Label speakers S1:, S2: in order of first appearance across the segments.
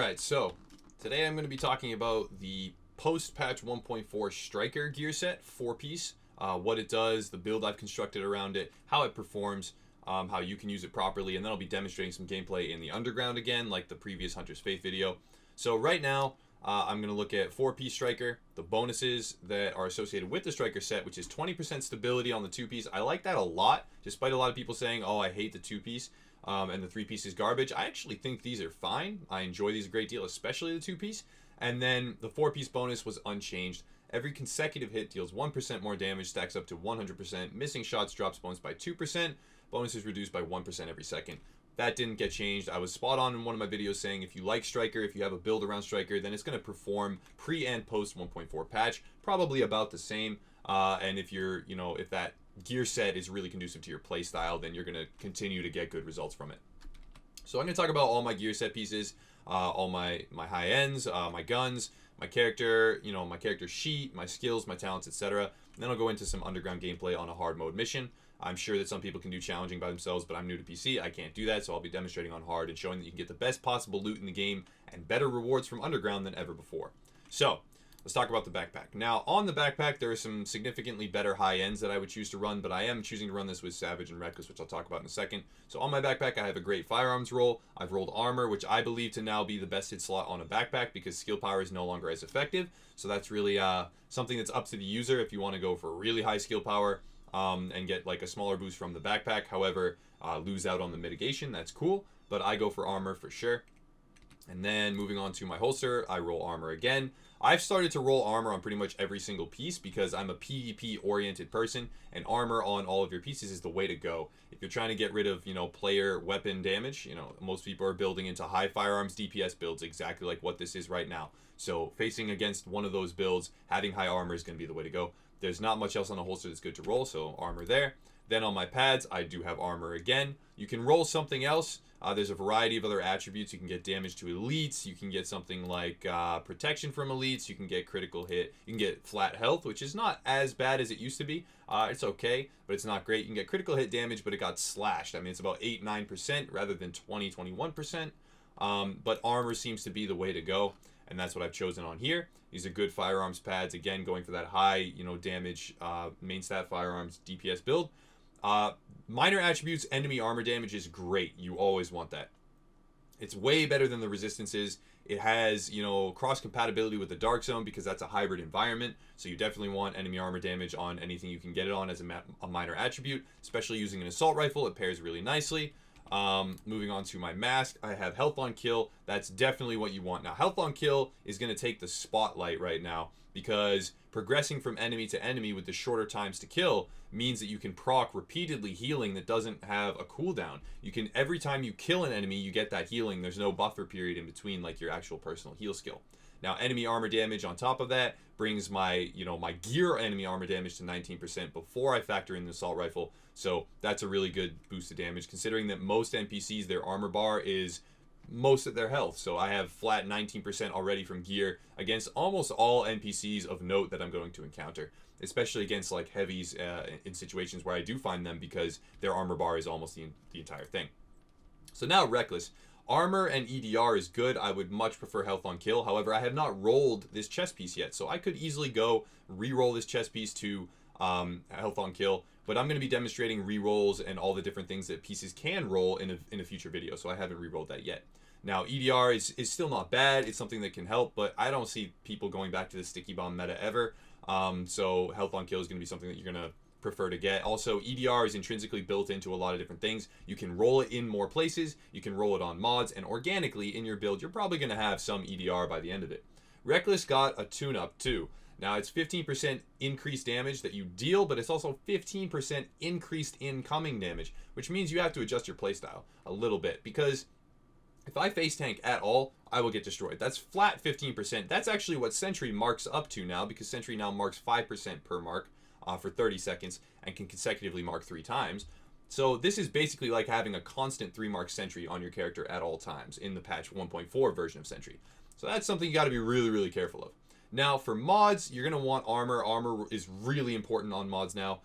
S1: Alright, so today I'm going to be talking about the post-patch 1.4 Striker gear set, 4-piece, what it does, the build I've constructed around it, how it performs, how you can use it properly, and then I'll be demonstrating some gameplay in the Underground again, like the previous Hunter's Faith video. So right now, I'm going to look at 4-piece Striker, the bonuses that are associated with the Striker set, which is 20% stability on the 2-piece. I like that a lot, despite a lot of people saying, oh, I hate the 2-piece. And the 3-piece is garbage. I actually think these are fine. I enjoy these a great deal, especially the 2-piece. And then the 4-piece bonus was unchanged. Every consecutive hit deals 1% more damage, stacks up to 100%. Missing shots drops bonus by 2%. Bonus is reduced by 1% every second. That didn't get changed. I was spot on in one of my videos saying if you like Striker, if you have a build around Striker, then it's going to perform pre and post 1.4 patch. Probably about the same. And if you're, if that gear set is really conducive to your playstyle, then you're going to continue to get good results from it. So I'm going to talk about all my gear set pieces, all my high ends, my guns, my character, my character sheet, my skills, my talents, etc. And then I'll go into some underground gameplay on a hard mode mission. I'm sure that some people can do challenging by themselves, but I'm new to PC. I can't do that, so I'll be demonstrating on hard and showing that you can get the best possible loot in the game and better rewards from underground than ever before. So let's talk about the backpack. Now, on the backpack, there are some significantly better high ends that I would choose to run, but I am choosing to run this with Savage and Reckless, which I'll talk about in a second. So on my backpack, I have a great firearms roll. I've rolled armor, which I believe to now be the best hit slot on a backpack because skill power is no longer as effective. So that's really something that's up to the user if you want to go for really high skill power and get like a smaller boost from the backpack. However, lose out on the mitigation. That's cool, but I go for armor for sure. And then moving on to my holster, I roll armor again. I've started to roll armor on pretty much every single piece because I'm a PvP oriented person, and armor on all of your pieces is the way to go. If you're trying to get rid of, player weapon damage, most people are building into high firearms DPS builds exactly like what this is right now. So facing against one of those builds, having high armor is going to be the way to go. There's not much else on the holster that's good to roll, so armor there. Then on my pads, I do have armor again. You can roll something else. There's a variety of other attributes. You can get damage to elites. You can get something like protection from elites. You can get critical hit. You can get flat health, which is not as bad as it used to be. It's okay, but it's not great. You can get critical hit damage, but it got slashed. I mean, it's about 8-9% rather than 20-21%. But armor seems to be the way to go, and that's what I've chosen on here. These are good firearms pads. Again, going for that high, damage, main stat firearms DPS build. Minor attributes, enemy armor damage is great. You always want that. It's way better than the resistances. It has, cross compatibility with the Dark Zone because that's a hybrid environment. So you definitely want enemy armor damage on anything you can get it on as a minor attribute, especially using an assault rifle. It pairs really nicely. Moving on to my mask, I have health on kill. That's definitely what you want. Now, health on kill is going to take the spotlight right now because progressing from enemy to enemy with the shorter times to kill means that you can proc repeatedly healing that doesn't have a cooldown. You can, every time you kill an enemy, you get that healing. There's no buffer period in between like your actual personal heal skill. Now, enemy armor damage on top of that brings my, my gear enemy armor damage to 19% before I factor in the assault rifle. So that's a really good boost of damage considering that most NPCs, their armor bar is most of their health. So I have flat 19% already from gear against almost all NPCs of note that I'm going to encounter, especially against like heavies in situations where I do find them because their armor bar is almost the entire thing. So now Reckless. Armor and EDR is good. I would much prefer health on kill. However, I have not rolled this chest piece yet, so I could easily go re-roll this chest piece to health on kill. But I'm going to be demonstrating re-rolls and all the different things that pieces can roll in a future video, so I haven't re-rolled that yet. Now, EDR is still not bad. It's something that can help, but I don't see people going back to the sticky bomb meta ever. So health on kill is going to be something that you're going to prefer to get. Also, EDR is intrinsically built into a lot of different things. You can roll it in more places. You can roll it on mods, and organically in your build, you're probably going to have some EDR by the end of it. Reckless got a tune-up too. Now, it's 15% increased damage that you deal, but it's also 15% increased incoming damage, which means you have to adjust your playstyle a little bit, because if I face tank at all, I will get destroyed. That's flat 15%. That's actually what Sentry marks up to now, because Sentry now marks 5% per mark for 30 seconds and can consecutively mark 3 times. So this is basically like having a constant 3-mark Sentry on your character at all times in the patch 1.4 version of Sentry. So that's something you got to be really, really careful of. Now, for mods, you're going to want armor. Armor is really important on mods now.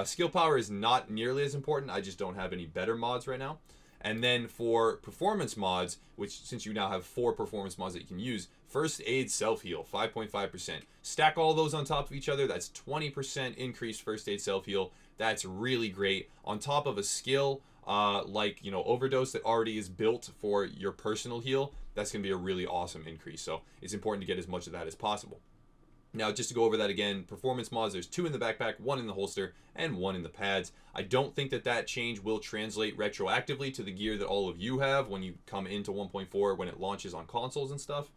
S1: Skill power is not nearly as important. I just don't have any better mods right now. And then for performance mods, which since you now have 4 performance mods that you can use, first aid self-heal, 5.5%. Stack all those on top of each other, that's 20% increased first aid self-heal. That's really great. On top of a skill like, overdose that already is built for your personal heal, that's going to be a really awesome increase. So it's important to get as much of that as possible. Now, just to go over that again, performance mods, there's 2 in the backpack, 1 in the holster, and 1 in the pads. I don't think that change will translate retroactively to the gear that all of you have when you come into 1.4 when it launches on consoles and stuff.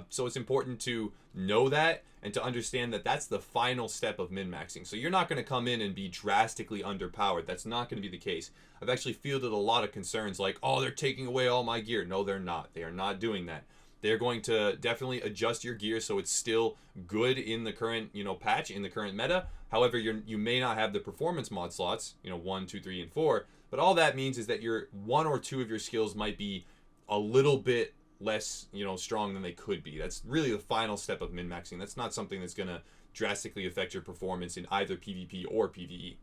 S1: So it's important to know that and to understand that that's the final step of min-maxing. So you're not going to come in and be drastically underpowered. That's not going to be the case. I've actually fielded a lot of concerns like, oh, they're taking away all my gear. No, they're not. They are not doing that. They're going to definitely adjust your gear so it's still good in the current, patch, in the current meta. However, you may not have the performance mod slots, 1, 2, 3, and 4. But all that means is that your 1 or 2 of your skills might be a little bit less, strong than they could be. That's really the final step of min-maxing. That's not something that's going to drastically affect your performance in either PvP or PvE.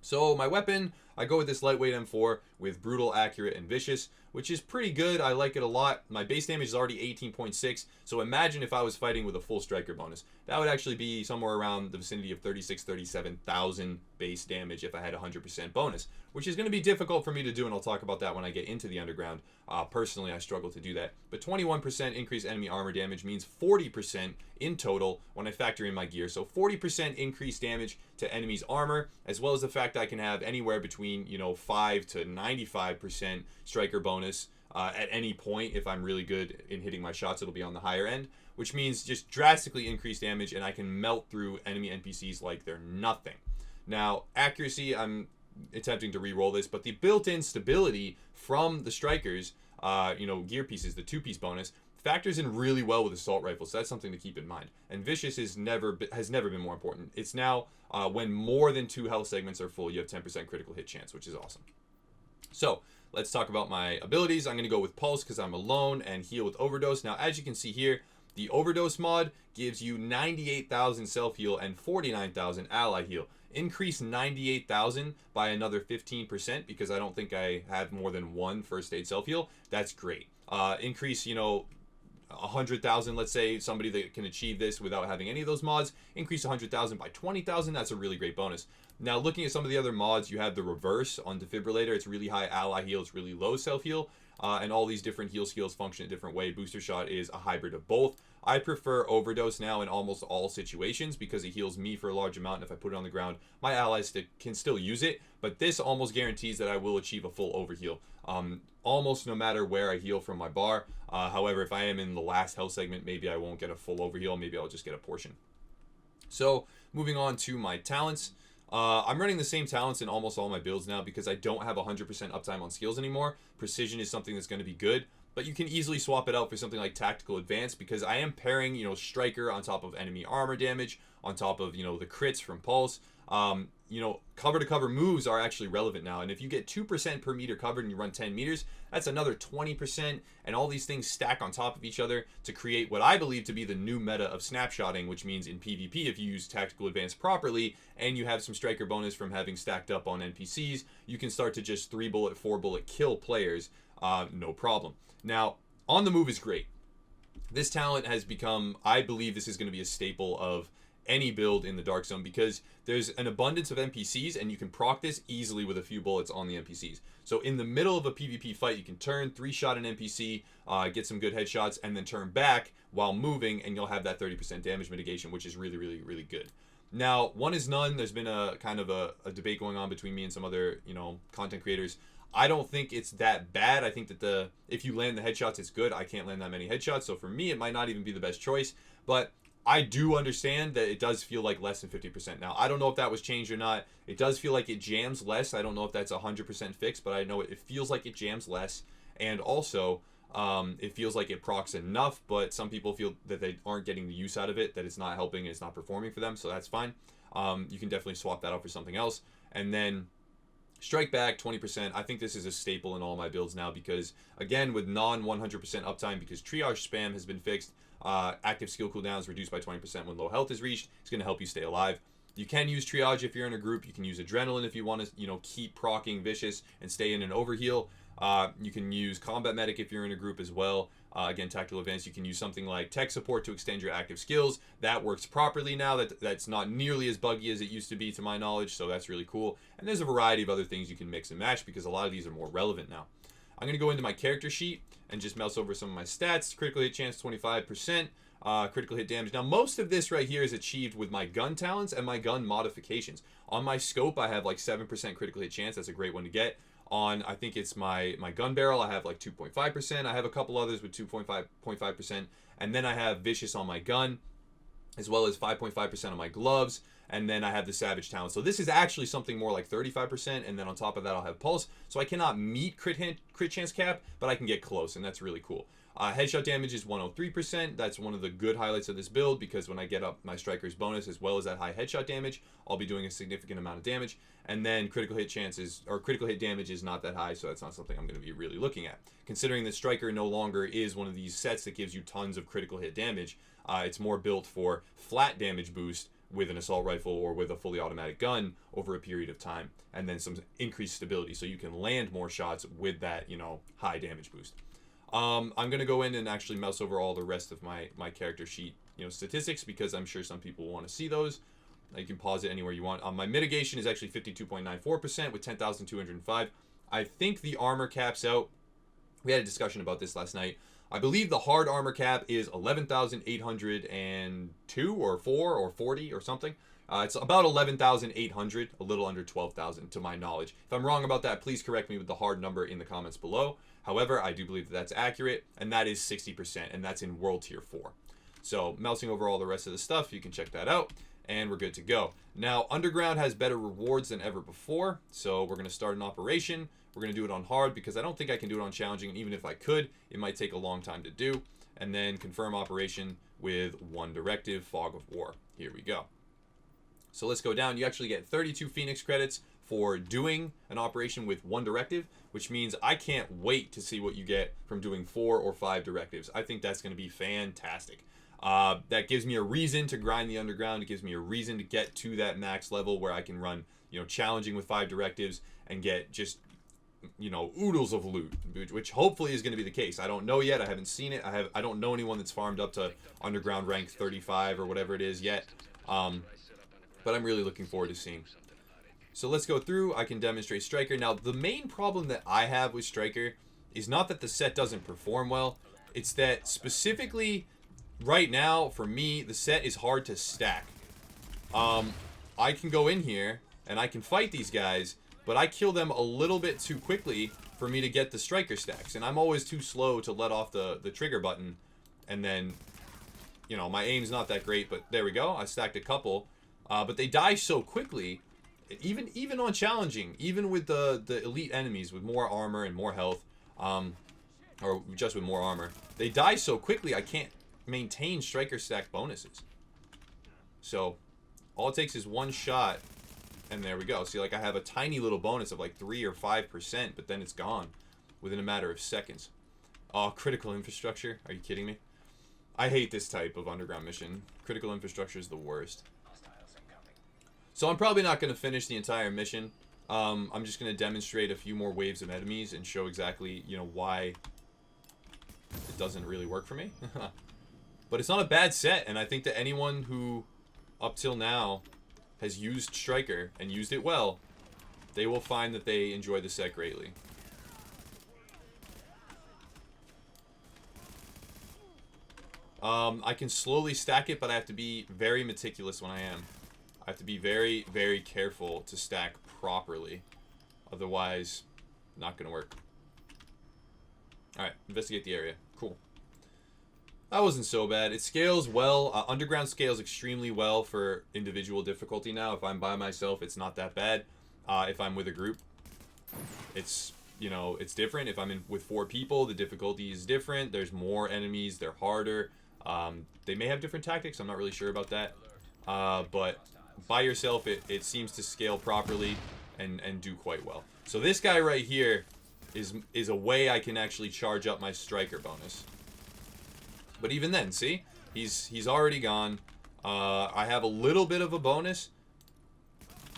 S1: So my weapon, I go with this lightweight M4 with brutal, accurate, and vicious, which is pretty good. I like it a lot. My base damage is already 18.6, so imagine if I was fighting with a full striker bonus. That would actually be somewhere around the vicinity of 37,000 base damage if I had 100% bonus, which is going to be difficult for me to do, and I'll talk about that when I get into the underground. Personally, I struggle to do that. But 21% increased enemy armor damage means 40% in total when I factor in my gear. So 40% increased damage to enemies' armor, as well as the fact that I can have anywhere between 5 to 95% striker bonus at any point. If I'm really good in hitting my shots, it'll be on the higher end, which means just drastically increased damage, and I can melt through enemy NPCs like they're nothing. Now, accuracy, I'm attempting to re-roll this, but the built-in stability from the strikers, gear pieces, the 2-piece bonus, factors in really well with assault rifles. So that's something to keep in mind. And vicious has never been more important. It's now when more than 2 health segments are full, you have 10% critical hit chance, which is awesome. So let's talk about my abilities. I'm going to go with Pulse because I'm alone, and heal with Overdose. Now, as you can see here, the Overdose mod gives you 98,000 self-heal and 49,000 ally heal. Increase 98,000 by another 15% because I don't think I have more than 1 first aid self-heal. That's great. Increase, 100,000, let's say, somebody that can achieve this without having any of those mods. Increase 100,000 by 20,000. That's a really great bonus. Now, looking at some of the other mods, you have the reverse on Defibrillator. It's really high ally heal. It's really low self-heal. And all these different heal skills function a different way. Booster Shot is a hybrid of both. I prefer Overdose now in almost all situations because it heals me for a large amount, and if I put it on the ground, my allies can still use it, but this almost guarantees that I will achieve a full overheal, almost no matter where I heal from my bar. However, if I am in the last health segment, maybe I won't get a full overheal, maybe I'll just get a portion. So, moving on to my talents. I'm running the same talents in almost all my builds now because I don't have 100% uptime on skills anymore. Precision is something that's going to be good, but you can easily swap it out for something like Tactical Advance because I am pairing, Striker on top of enemy armor damage, on top of, the crits from Pulse. Cover-to-cover moves are actually relevant now, and if you get 2% per meter covered and you run 10 meters, that's another 20%, and all these things stack on top of each other to create what I believe to be the new meta of snapshotting, which means in PvP, if you use Tactical Advance properly, and you have some striker bonus from having stacked up on NPCs, you can start to just 3-bullet, 4-bullet kill players, no problem. Now, On the Move is great. This talent has become, I believe this is going to be a staple of any build in the Dark Zone because there's an abundance of NPCs and you can proc this easily with a few bullets on the NPCs. So in the middle of a PvP fight, you can turn, 3-shot an NPC, get some good headshots, and then turn back while moving, and you'll have that 30% damage mitigation, which is really, really, really good. Now, one is none. There's been a kind of a debate going on between me and some other, content creators. I don't think it's that bad. I think that if you land the headshots, it's good. I can't land that many headshots, so for me, it might not even be the best choice. But I do understand that it does feel like less than 50%. Now, I don't know if that was changed or not. It does feel like it jams less. I don't know if that's 100% fixed, but I know it feels like it jams less. And also, it feels like it procs enough, but some people feel that they aren't getting the use out of it, that it's not helping and it's not performing for them, so that's fine. You can definitely swap that out for something else. And then Strike Back, 20%. I think this is a staple in all my builds now because, again, with non-100% uptime, because triage spam has been fixed, active skill cooldowns reduced by 20% when low health is reached. It's going to help you stay alive. You can use triage if you're in a group. You can use adrenaline if you want to, keep proccing vicious and stay in an overheal. You can use combat medic if you're in a group as well. Again, tactical advance. You can use something like tech support to extend your active skills. That works properly now. That's not nearly as buggy as it used to be, to my knowledge. So that's really cool. And there's a variety of other things you can mix and match because a lot of these are more relevant now. I'm going to go into my character sheet and just mouse over some of my stats. Critical hit chance 25%. Critical hit damage. Now, most of this right here is achieved with my gun talents and my gun modifications. On my scope, I have like 7% critical hit chance. That's a great one to get. On, I think it's my gun barrel, I have like 2.5%. I have a couple others with 2.5%. And then I have vicious on my gun, as well as 5.5% on my gloves. And then I have the savage talent. So this is actually something more like 35%. And then on top of that, I'll have pulse. So I cannot meet crit chance cap, but I can get close. And that's really cool. Headshot damage is 103%. That's one of the good highlights of this build because when I get up my striker's bonus as well as that high headshot damage, I'll be doing a significant amount of damage. And then critical hit chances or critical hit damage is not that high, so that's not something I'm going to be really looking at. Considering that striker no longer is one of these sets that gives you tons of critical hit damage, it's more built for flat damage boost with an assault rifle or with a fully automatic gun over a period of time, and then some increased stability so you can land more shots with that, high damage boost. I'm going to go in and actually mouse over all the rest of my character sheet, statistics, because I'm sure some people will want to see those. You can pause it anywhere you want. My mitigation is actually 52.94% with 10,205. I think the armor caps out. We had a discussion about this last night. I believe the hard armor cap is 11,802 or 4 or 40 or something. It's about 11,800, a little under 12,000 to my knowledge. If I'm wrong about that, please correct me with the hard number in the comments below. However, I do believe that that's accurate, and that is 60%, and that's in World Tier 4. So, mousing over all the rest of the stuff, you can check that out, and we're good to go. Now, Underground has better rewards than ever before, so we're going to start an operation. We're going to do it on hard because I don't think I can do it on challenging, and even if I could, it might take a long time to do. And then confirm operation with one directive, Fog of War. Here we go. So let's go down. You actually get 32 Phoenix credits for doing an operation with one directive, which means I can't wait to see what you get from doing 4 or 5 directives. I think that's going to be fantastic. That gives me a reason to grind the Underground. It gives me a reason to get to that max level where I can run, challenging with 5 directives and get just, oodles of loot, which hopefully is going to be the case. I don't know yet. I haven't seen it. I don't know anyone that's farmed up to Underground rank 35 or whatever it is yet. But I'm really looking forward to seeing. So let's go through. I can demonstrate Striker. Now, the main problem that I have with Striker is not that the set doesn't perform well. It's that specifically right now, for me, the set is hard to stack. I can go in here and I can fight these guys, but I kill them a little bit too quickly for me to get the Striker stacks. And I'm always too slow to let off the trigger button. And then, my aim's not that great, but there we go. I stacked a couple. But they die so quickly, even on challenging, even with the elite enemies with more armor and more health, or just with more armor, they die so quickly I can't maintain Striker stack bonuses. So all it takes is one shot, and there we go. See, like I have a tiny little bonus of like 3 or 5%, but then it's gone within a matter of seconds. Oh, critical infrastructure? Are you kidding me? I hate this type of Underground mission. Critical infrastructure is the worst. So I'm probably not going to finish the entire mission. I'm just going to demonstrate a few more waves of enemies and show exactly, why it doesn't really work for me. But it's not a bad set, and I think that anyone who, up till now, has used Striker and used it well, they will find that they enjoy the set greatly. I can slowly stack it, but I have to be very meticulous when I am. I have to be very, very careful to stack properly. Otherwise, not going to work. Alright, investigate the area. Cool. That wasn't so bad. It scales well. Underground scales extremely well for individual difficulty now. If I'm by myself, it's not that bad. If I'm with a group, it's, it's different. If I'm with 4 people, the difficulty is different. There's more enemies. They're harder. They may have different tactics. I'm not really sure about that. But by yourself, it seems to scale properly and do quite well. So this guy right here is a way I can actually charge up my Striker bonus. But even then, see? He's already gone. I have a little bit of a bonus,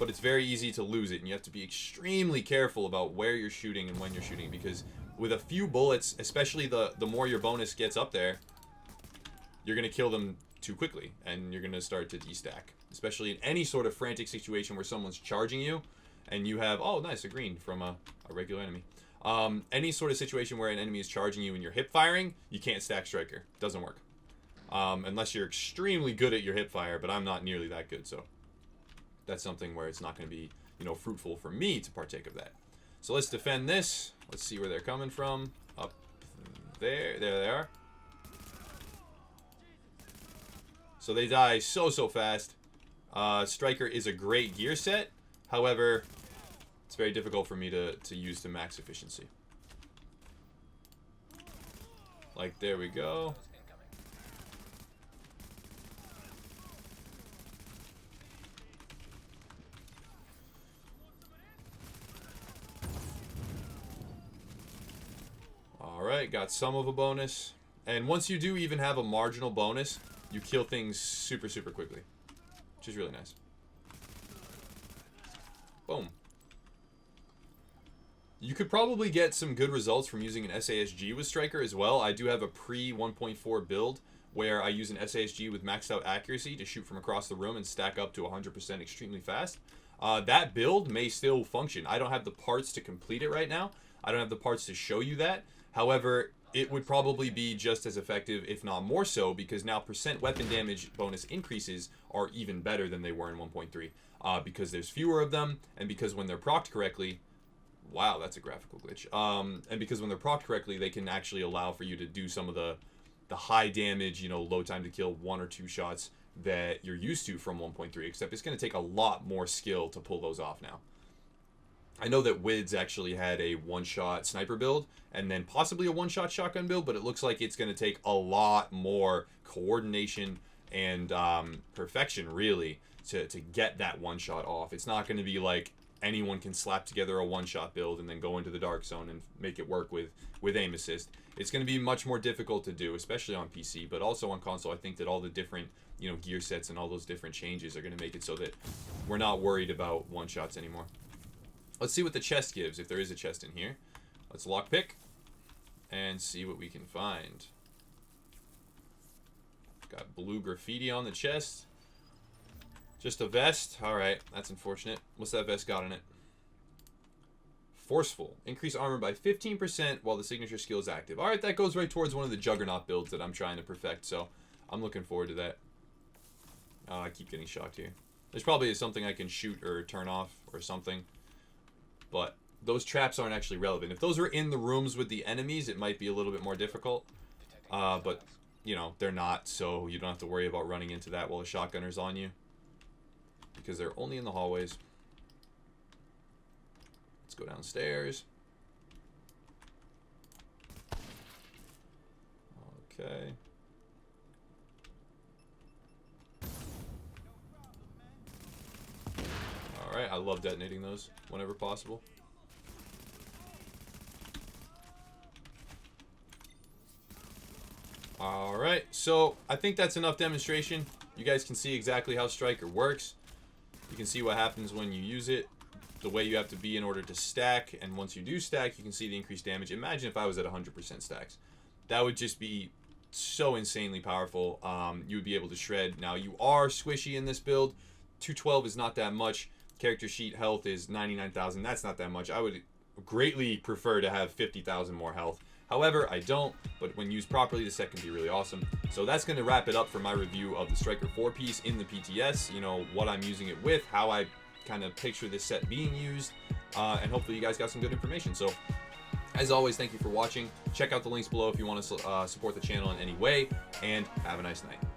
S1: but it's very easy to lose it, and you have to be extremely careful about where you're shooting and when you're shooting, because with a few bullets, especially the more your bonus gets up there, you're going to kill them too quickly, and you're going to start to destack, especially in any sort of frantic situation where someone's charging you, and you have, oh nice, a green from a regular enemy. Any sort of situation where an enemy is charging you and you're hip firing, you can't stack striker. Doesn't work. Unless you're extremely good at your hip fire, but I'm not nearly that good, so that's something where it's not going to be, you know, fruitful for me to partake of that. So let's defend this. Let's see where they're coming from. Up there. There they are. So they die so fast. Striker is a great gear set. However, it's very difficult for me to use to max efficiency. Like, there we go. Alright, got some of a bonus. And once you do even have a marginal bonus, you kill things super quickly, which is really nice. Boom. You could probably get some good results from using an SASG with Striker as well. I do have a pre-1.4 build where I use an SASG with maxed out accuracy to shoot from across the room and stack up to 100% extremely fast. That build may still function. I don't have the parts to complete it right now. I don't have the parts to show you that. However, it would probably be just as effective, if not more so, because now percent weapon damage bonus increases are even better than they were in 1.3. Because there's fewer of them, and because when they're procced correctly, wow, that's a graphical glitch. And because when they're procced correctly, they can actually allow for you to do some of the high damage, you know, low time to kill 1 or 2 shots that you're used to from 1.3, except it's going to take a lot more skill to pull those off now. I know that WIDS actually had a one-shot sniper build and then possibly a one-shot shotgun build, but it looks like it's going to take a lot more coordination and perfection, really, to get that one-shot off. It's not going to be like anyone can slap together a one-shot build and then go into the dark zone and make it work with aim assist. It's going to be much more difficult to do, especially on PC, but also on console. I think that all the different, you know, gear sets and all those different changes are going to make it so that we're not worried about one-shots anymore. Let's see what the chest gives, if there is a chest in here. Let's lockpick and see what we can find. Got blue graffiti on the chest. Just a vest. Alright, that's unfortunate. What's that vest got in it? Forceful. Increase armor by 15% while the signature skill is active. Alright, that goes right towards one of the Juggernaut builds that I'm trying to perfect, so I'm looking forward to that. I keep getting shocked here. There's probably something I can shoot or turn off or something. But those traps aren't actually relevant. If those were in the rooms with the enemies, it might be a little bit more difficult. But, you know, they're not, so you don't have to worry about running into that while a shotgunner's on you. Because they're only in the hallways. Let's go downstairs. Okay. Alright, I love detonating those whenever possible. Alright, so I think that's enough demonstration. You guys can see exactly how Striker works. You can see what happens when you use it, the way you have to be in order to stack, and once you do stack, you can see the increased damage. Imagine if I was at 100% stacks. That would just be so insanely powerful. You would be able to shred. Now, you are squishy in this build. 212 is not that much. Character sheet health is 99,000. That's not that much. I would greatly prefer to have 50,000 more health. However, I don't, but when used properly, the set can be really awesome. So that's going to wrap it up for my review of the Striker 4-piece in the PTS. You know, what I'm using it with, how I kind of picture this set being used, and hopefully you guys got some good information. So, as always, thank you for watching. Check out the links below if you want to support the channel in any way, and have a nice night.